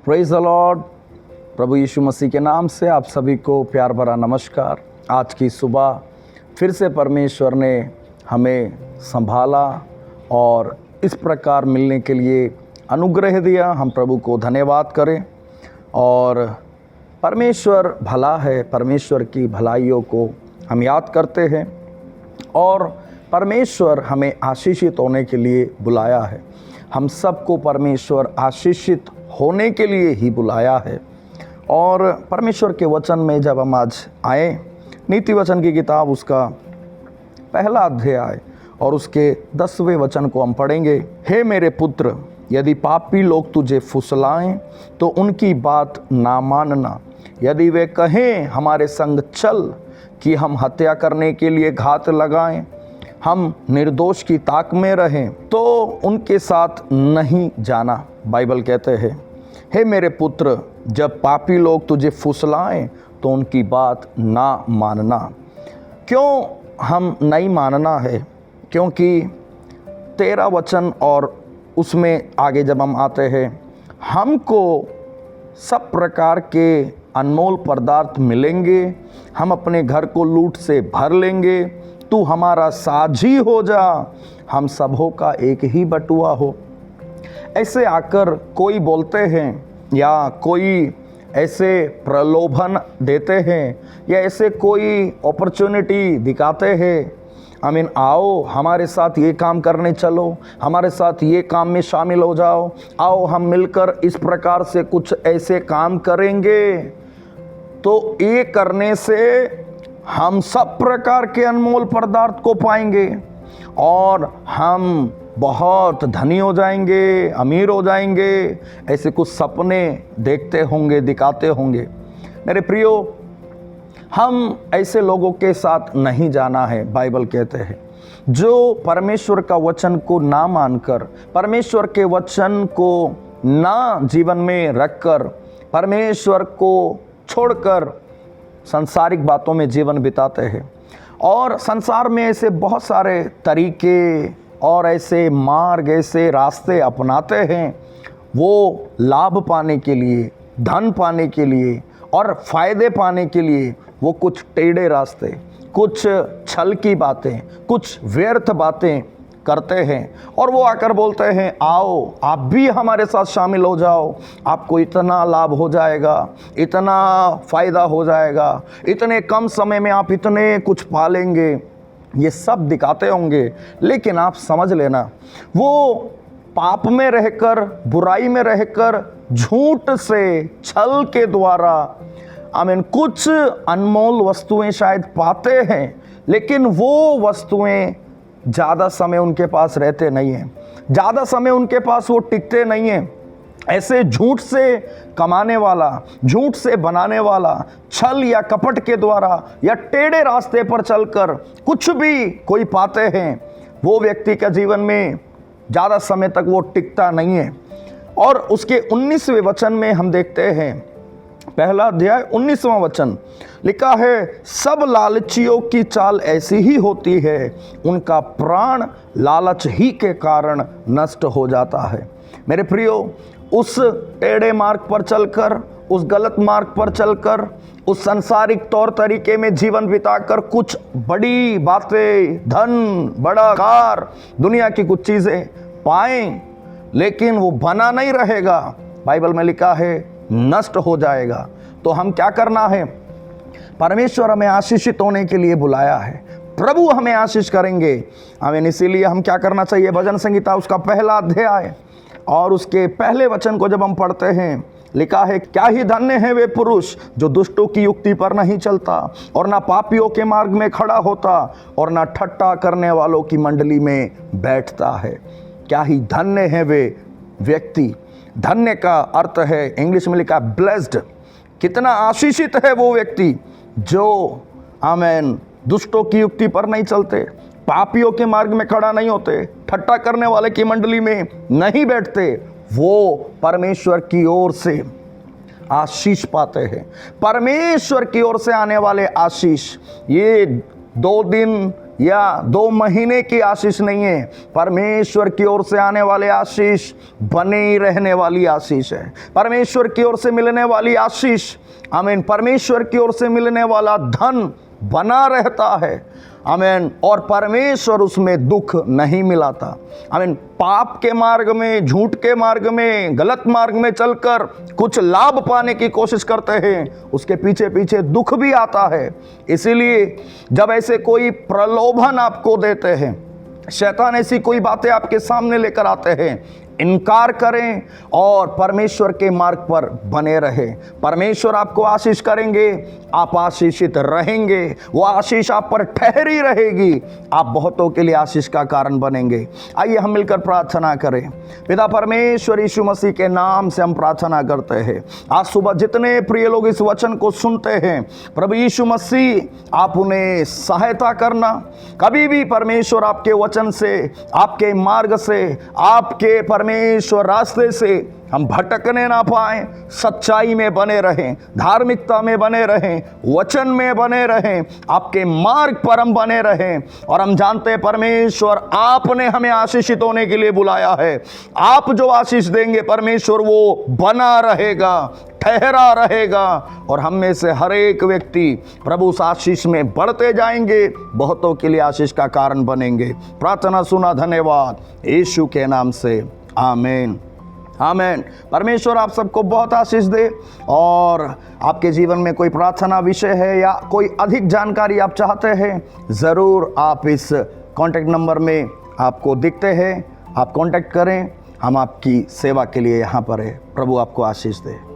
Praise the lord. प्रभु यीशु मसीह के नाम से आप सभी को प्यार भरा नमस्कार। आज की सुबह फिर से परमेश्वर ने हमें संभाला और इस प्रकार मिलने के लिए अनुग्रह दिया। हम प्रभु को धन्यवाद करें। और परमेश्वर भला है, परमेश्वर की भलाइयों को हम याद करते हैं और परमेश्वर हमें आशीषित होने के लिए बुलाया है। हम सबको परमेश्वर आशीषित होने के लिए ही बुलाया है। और परमेश्वर के वचन में जब हम आज आए, नीति वचन की किताब उसका पहला अध्याय और उसके 10वें वचन को हम पढ़ेंगे। हे मेरे पुत्र, यदि पापी लोग तुझे फुसलाएं तो उनकी बात ना मानना। यदि वे कहें हमारे संग चल कि हम हत्या करने के लिए घात लगाएं, हम निर्दोष की ताक में रहें, तो उनके साथ नहीं जाना। बाइबल कहते हैं, हे मेरे पुत्र, जब पापी लोग तुझे फुसलाएं तो उनकी बात ना मानना। क्यों हम नहीं मानना है? क्योंकि 13 वचन और उसमें आगे जब हम आते हैं, हमको सब प्रकार के अनमोल पदार्थ मिलेंगे, हम अपने घर को लूट से भर लेंगे, तू हमारा साझी हो जा, हम सबों का एक ही बटुआ हो। ऐसे आकर कोई बोलते हैं या कोई ऐसे प्रलोभन देते हैं या ऐसे कोई अपॉर्चुनिटी दिखाते हैं, आओ हमारे साथ ये काम करने चलो, हमारे साथ ये काम में शामिल हो जाओ, आओ हम मिलकर इस प्रकार से कुछ ऐसे काम करेंगे, तो ये करने से हम सब प्रकार के अनमोल पदार्थ को पाएंगे और हम बहुत धनी हो जाएंगे, अमीर हो जाएंगे। ऐसे कुछ सपने देखते होंगे, दिखाते होंगे। मेरे प्रियो, हम ऐसे लोगों के साथ नहीं जाना है। बाइबल कहते हैं, जो परमेश्वर का वचन को ना मानकर, परमेश्वर के वचन को ना जीवन में रखकर, परमेश्वर को छोड़कर सांसारिक बातों में जीवन बिताते हैं। और संसार में ऐसे बहुत सारे तरीके और ऐसे मार्ग, ऐसे रास्ते अपनाते हैं। वो लाभ पाने के लिए, धन पाने के लिए और फायदे पाने के लिए वो कुछ टेढ़े रास्ते, कुछ छल की बातें, कुछ व्यर्थ बातें करते हैं। और वो आकर बोलते हैं, आओ आप भी हमारे साथ शामिल हो जाओ, आपको इतना लाभ हो जाएगा, इतना फ़ायदा हो जाएगा, इतने कम समय में आप इतने कुछ पालेंगे। ये सब दिखाते होंगे, लेकिन आप समझ लेना, वो पाप में रहकर, बुराई में रहकर, झूठ से, छल के द्वारा कुछ अनमोल वस्तुएं शायद पाते हैं, लेकिन वो वस्तुएं ज़्यादा समय उनके पास रहते नहीं हैं, ज़्यादा समय उनके पास वो टिकते नहीं हैं। ऐसे झूठ से कमाने वाला, झूठ से बनाने वाला, छल या कपट के द्वारा या टेढ़े रास्ते पर चलकर कुछ भी कोई पाते हैं, वो व्यक्ति का जीवन में ज़्यादा समय तक वो टिकता नहीं है। और उसके 19वें वचन में हम देखते हैं, पहला अध्याय 19वां वचन लिखा है, सब लालचियों की चाल ऐसी ही होती है, उनका प्राण लालच ही के कारण नष्ट हो जाता है। मेरे प्रियो, उस टेढ़े मार्ग पर चलकर, उस गलत मार्ग पर चलकर, उस सांसारिक तौर तरीके में जीवन बिताकर कुछ बड़ी बातें, धन, बड़ा कार, दुनिया की कुछ चीज़ें पाएं, लेकिन वो बना नहीं रहेगा। बाइबल में लिखा है नष्ट हो जाएगा। तो हम क्या करना है? परमेश्वर हमें आशीषित होने के लिए बुलाया है। प्रभु हमें आशीष करेंगे। इसीलिए हम क्या करना चाहिए? भजन संहिता उसका पहला अध्याय और उसके पहले वचन को जब हम पढ़ते हैं, लिखा है, क्या ही धन्य है वे पुरुष जो दुष्टों की युक्ति पर नहीं चलता और ना पापियों के मार्ग में खड़ा होता और ना ठट्टा करने वालों की मंडली में बैठता है। क्या ही धन्य है वे व्यक्ति। धन्य का अर्थ है, इंग्लिश में लिखा ब्लेस्ड। कितना आशीषित है वो व्यक्ति जो दुष्टों की युक्ति पर नहीं चलते, पापियों के मार्ग में खड़ा नहीं होते, ठट्टा करने वाले की मंडली में नहीं बैठते। वो परमेश्वर की ओर से आशीष पाते हैं। परमेश्वर की ओर से आने वाले आशीष, ये 2 दिन या 2 महीने की आशीष नहीं है। परमेश्वर की ओर से आने वाले आशीष बने ही रहने वाली आशीष है। परमेश्वर की ओर से मिलने वाली आशीष, आमीन, परमेश्वर की ओर से मिलने वाला धन बना रहता है, आमीन, और परमेश्वर उसमें दुख नहीं मिलाता। आमीन। पाप के मार्ग में, झूठ के मार्ग में, गलत मार्ग में चलकर कुछ लाभ पाने की कोशिश करते हैं, उसके पीछे पीछे दुख भी आता है। इसीलिए जब ऐसे कोई प्रलोभन आपको देते हैं, शैतान ऐसी कोई बातें आपके सामने लेकर आते हैं, इनकार करें और परमेश्वर के मार्ग पर बने रहे। परमेश्वर आपको आशीष करेंगे, आप आशीषित रहेंगे, वो आशीष आप पर ठहरी रहेगी, आप बहुतों के लिए आशीष का कारण बनेंगे। आइए हम मिलकर प्रार्थना करें। पिता परमेश्वर यीशु मसीह के नाम से हम प्रार्थना करते हैं। आज सुबह जितने प्रिय लोग इस वचन को सुनते हैं, प्रभु यीशु मसीह आप उन्हें सहायता करना। कभी भी परमेश्वर आपके वचन से, आपके मार्ग से, आपके परमेश्वर रास्ते से हम भटकने ना पाए, सच्चाई में बने रहें, धार्मिकता में बने रहें, वचन में बने रहें, आपके मार्ग पर हम बने रहें। और हम जानते हैं परमेश्वर आपने हमें आशीषित होने के लिए बुलाया है। आप जो आशीष देंगे परमेश्वर वो बना रहेगा, ठहरा रहेगा, और हम में से हर एक व्यक्ति प्रभु उस आशीष में बढ़ते जाएंगे, बहुतों के लिए आशीष का कारण बनेंगे। प्रार्थना सुना, धन्यवाद यीशु के नाम से, आमीन, आमीन। परमेश्वर आप सबको बहुत आशीष दे। और आपके जीवन में कोई प्रार्थना विषय है या कोई अधिक जानकारी आप चाहते हैं, ज़रूर आप इस कॉन्टैक्ट नंबर में आपको दिखते हैं, आप कॉन्टैक्ट करें। हम आपकी सेवा के लिए यहाँ पर है। प्रभु आपको आशीष दे।